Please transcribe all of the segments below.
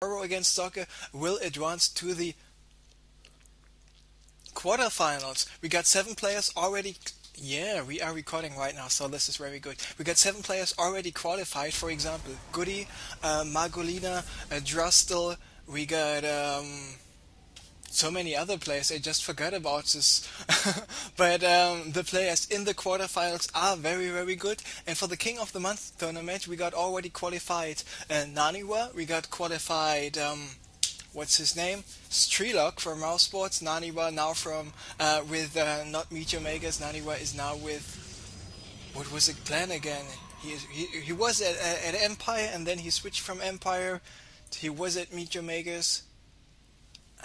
MorroW against Socke will advance to the quarterfinals. We got 7 players already. Yeah, we are recording right now, so this is very good. We got 7 players already qualified. For example, Goody, Margolina, Drustel. We got so many other players. I just forgot about this. But the players in the quarterfinals are very, very good. And for the King of the Month tournament, we got already qualified Naniwa. We got qualified. What's his name? Strelok from Mouse Sports. Naniwa now from with not Meteor Magus. Naniwa is now with what was the plan again? He was at Empire, and then he switched from Empire. He was at Meteor Magus,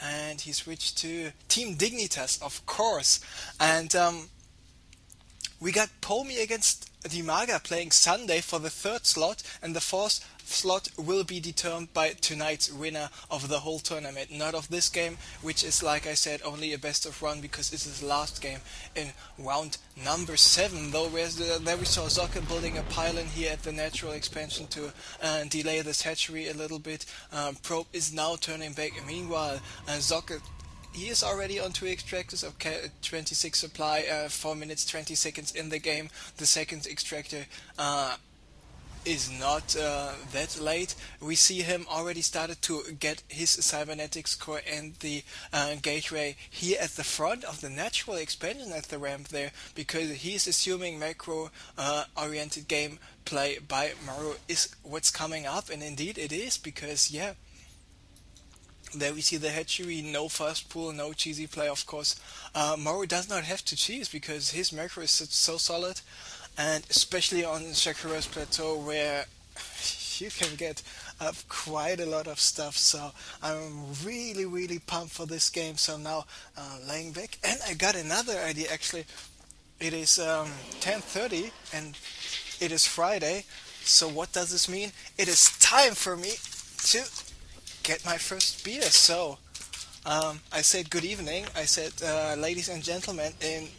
and he switched to Team Dignitas, of course. And we got Pomi against Dimaga playing Sunday for the third slot, and the fourth slot will be determined by tonight's winner of the whole tournament, not of this game, which is, like I said, only a best of one because this is the last game in round number 7. Though there we saw Socke building a pylon here at the natural expansion to delay this hatchery a little bit. Probe is now turning back. Meanwhile, Socke, he is already on 2 extractors, okay, 26 supply, 4 minutes 20 seconds in the game. The second extractor is not that late. We see him already started to get his cybernetics core and the gateway here at the front of the natural expansion at the ramp there, because he's assuming macro oriented game play by MorroW is what's coming up, and indeed it is, because yeah, there we see the hatchery, no fast pool, no cheesy play, of course. MorroW does not have to cheese because his macro is so solid, and especially on Shakura's plateau where you can get up quite a lot of stuff. So I'm really pumped for this game. So now laying back, and I got another idea actually. It is 10:30 and it is Friday. So what does this mean? It is time for me to get my first beer. So I said good evening. I said ladies and gentlemen in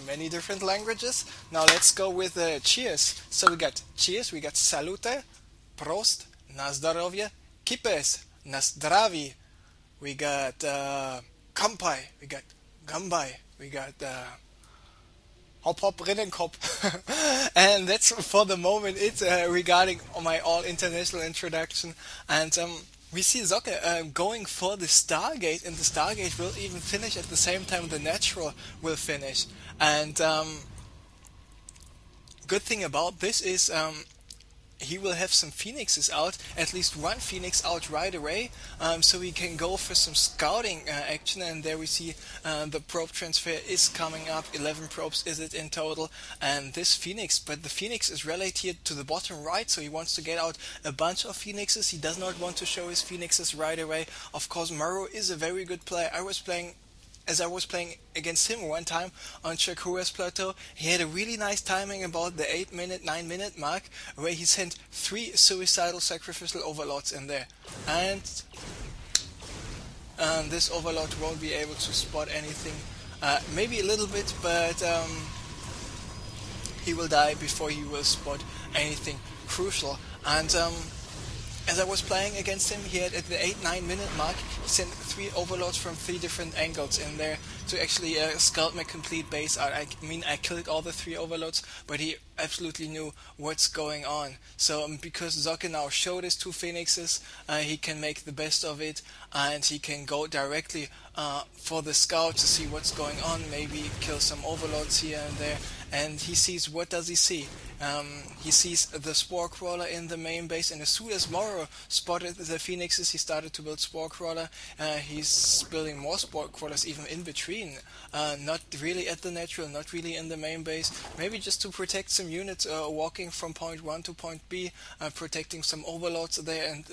many different languages. Now let's go with cheers. So we got cheers, we got salute, prost, na zdrowie, kipes, na zdravi. We got kampai, we got gambai, we got hop hop rinnenkop. And that's for the moment it regarding my all international introduction. And we see Socke going for the Stargate, and the Stargate will even finish at the same time the Natural will finish. And good thing about this is he will have some phoenixes out, at least one phoenix out right away, so we can go for some scouting action. And there we see the probe transfer is coming up. 11 probes is it in total, and this phoenix, but the phoenix is related to the bottom right, so he wants to get out a bunch of phoenixes. He does not want to show his phoenixes right away. Of course, MorroW is a very good player. I was playing against him one time on Shakura's plateau. He had a really nice timing about the 8-minute, 9-minute mark, where he sent 3 suicidal sacrificial overlords in there. And this overlord won't be able to spot anything. Maybe a little bit, but he will die before he will spot anything crucial. And as I was playing against him, he had at the 8-9 minute mark, he sent 3 overlords from 3 different angles in there to actually scout my complete base out. I mean, I killed all the 3 overlords, but he absolutely knew what's going on. So because Socke now showed his 2 phoenixes, he can make the best of it, and he can go directly for the scout to see what's going on, maybe kill some overlords here and there. And he sees, what does he see? He sees the Spore Crawler in the main base, and as soon as MorroW spotted the phoenixes, he started to build Spore Crawler. He's building more Spore Crawlers even in between, not really at the natural, not really in the main base, maybe just to protect some units walking from point 1 to point B, protecting some overlords there. And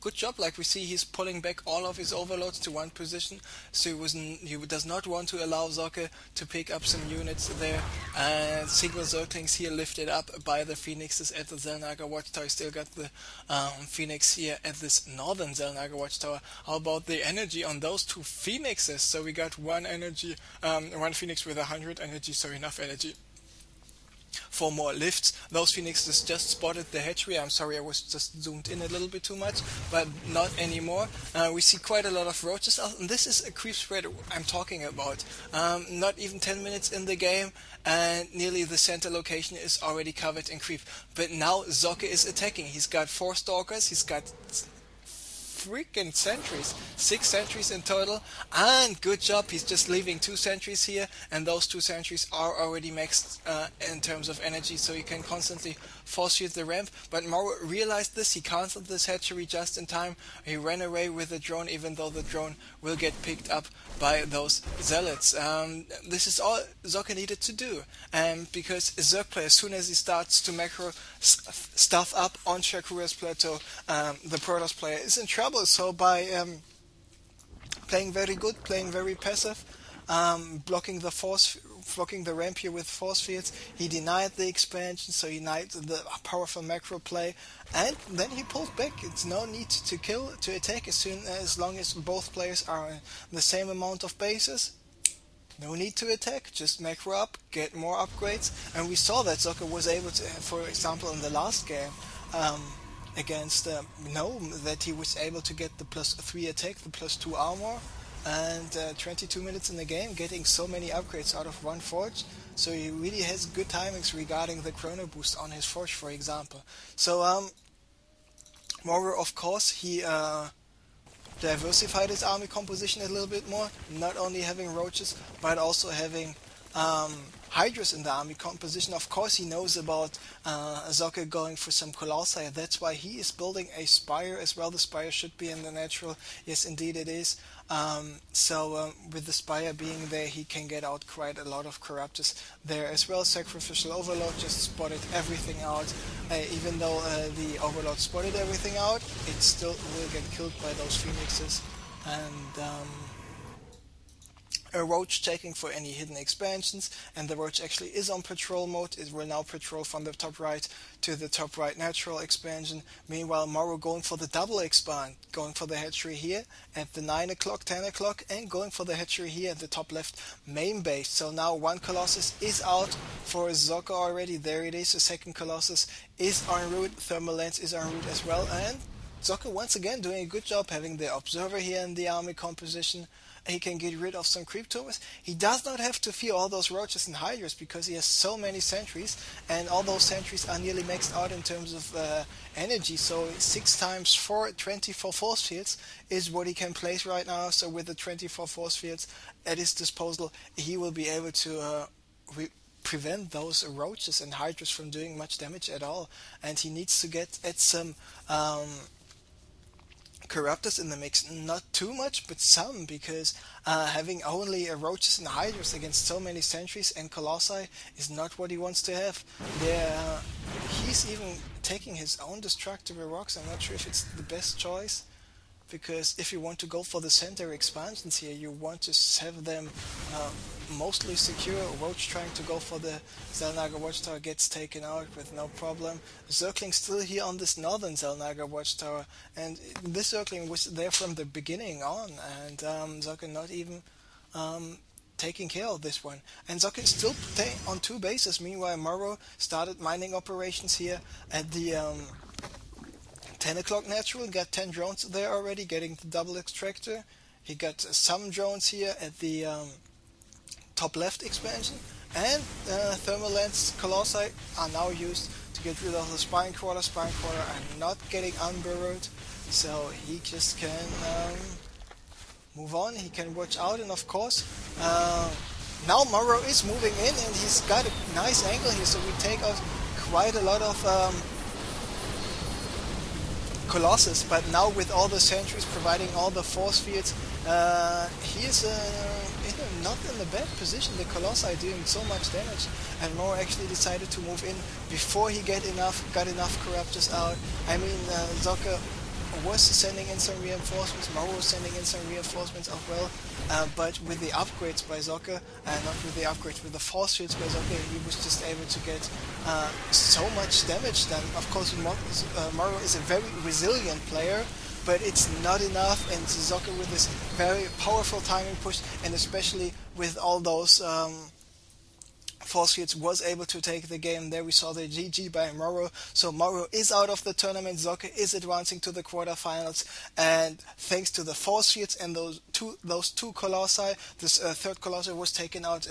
good job, like we see he's pulling back all of his overlords to one position, so he does not want to allow Socke to pick up some units there. And single Zerglings here lifted up by the phoenixes at the Xelnaga Watchtower. Still got the phoenix here at this northern Xelnaga Watchtower. How about the energy on those 2 phoenixes? So we got one energy, one phoenix with 100 energy, so enough energy for more lifts. Those phoenixes just spotted the hatchery. I'm sorry, I was just zoomed in a little bit too much, but not anymore. We see quite a lot of roaches out, and this is a creep spread I'm talking about. Not even 10 minutes in the game, and nearly the center location is already covered in creep. But now Socke is attacking. He's got 4 stalkers, he's got freaking sentries, 6 sentries in total, and good job, he's just leaving 2 sentries here, and those 2 sentries are already maxed in terms of energy, so he can constantly force field the ramp. But MorroW realized this, he cancelled this hatchery just in time, he ran away with the drone, even though the drone will get picked up by those zealots. This is all Socke needed to do, because a Zerg player, as soon as he starts to macro stuff up on Shakura's plateau, the Protoss player is in trouble. So by playing very good, playing very passive, blocking the ramp here with force fields, he denied the expansion, so he denied the powerful macro play, and then he pulled back. It's no need to attack as long as both players are in the same amount of bases. No need to attack, just macro up, get more upgrades, and we saw that Socke was able to, for example, in the last game, against Gnome, that he was able to get the +3 attack, the +2 armor, and 22 minutes in the game, getting so many upgrades out of one forge. So he really has good timings regarding the chrono boost on his forge, for example. So MorroW, of course, he diversified his army composition a little bit more, not only having roaches, but also having Hydras in the army composition. Of course he knows about Socke going for some Colossi. That's why he is building a Spire as well. The Spire should be in the natural. Yes, indeed it is. So with the Spire being there, he can get out quite a lot of Corruptors there as well. Sacrificial Overload just spotted everything out. Even though the Overload spotted everything out, it still will get killed by those Phoenixes. And a Roach checking for any hidden expansions, and the Roach actually is on patrol mode. It will now patrol from the top right to the top right natural expansion. Meanwhile, MorroW going for the double expand, going for the hatchery here at the 9 o'clock, 10 o'clock, and going for the hatchery here at the top left main base. So now one Colossus is out for Socke already. There it is, the second Colossus is en route, Thermal Lance is en route as well, and Socke once again doing a good job having the Observer here in the army composition. He can get rid of some creep tumors. He does not have to fear all those roaches and hydras because he has so many sentries, and all those sentries are nearly maxed out in terms of energy. So 6 times 4, 24 force fields is what he can place right now. So with the 24 force fields at his disposal, he will be able to prevent those roaches and hydras from doing much damage at all. And he needs to get at some Corruptors in the mix, not too much, but some, because having only roaches and hydras against so many sentries and colossi is not what he wants to have. He's even taking his own destructible rocks. I'm not sure if it's the best choice, because if you want to go for the center expansions here, you want to have them mostly secure. Roach trying to go for the Xel'Naga Watchtower gets taken out with no problem. Zergling still here on this northern Xel'Naga Watchtower, and this Zergling was there from the beginning on, and Socke not even taking care of this one. And Socke is still on 2 bases. Meanwhile, MorroW started mining operations here at the 10 o'clock natural, got 10 drones there already, getting the double extractor. He got some drones here at the top left expansion, and Thermal Lance Colossi are now used to get rid of the Spine Crawler. Spine Crawler are not getting unburrowed, so he just can move on, he can watch out, and of course now MorroW is moving in, and he's got a nice angle here, so we take out quite a lot of Colossus, but now with all the sentries providing all the force fields, he is not in a bad position. The Colossi are doing so much damage, and MorroW actually decided to move in before he got enough Corruptors out. I mean, Socke was sending in some reinforcements, MorroW was sending in some reinforcements as well, but with the upgrades by Socke, not with the upgrades, with the force fields by Socke, he was just able to get so much damage done. Of course, MorroW is a very resilient player, but it's not enough, and Socke with this very powerful timing push, and especially with all those Force Fields was able to take the game. There we saw the GG by MorroW. So MorroW is out of the tournament. Socke is advancing to the quarterfinals, and thanks to the Force Fields and those two Colossi, this third Colossus was taken out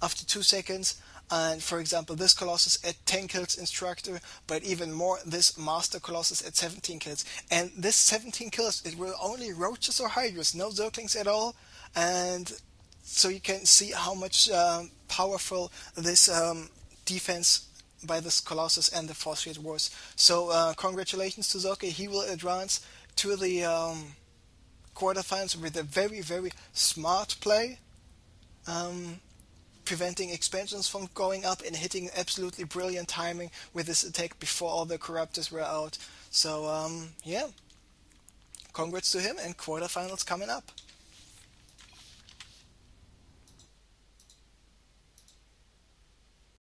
after 2 seconds. And for example, this Colossus at 10 kills instructor, but even more, this Master Colossus at 17 kills. And this 17 kills, it were only roaches or hydras, no zerglings at all. And so you can see how much powerful this defense by this Colossus and the Force Field was. So congratulations to Socke. He will advance to the quarterfinals with a very, very smart play. Preventing expansions from going up and hitting absolutely brilliant timing with this attack before all the Corruptors were out. So, yeah, congrats to him, and quarterfinals coming up.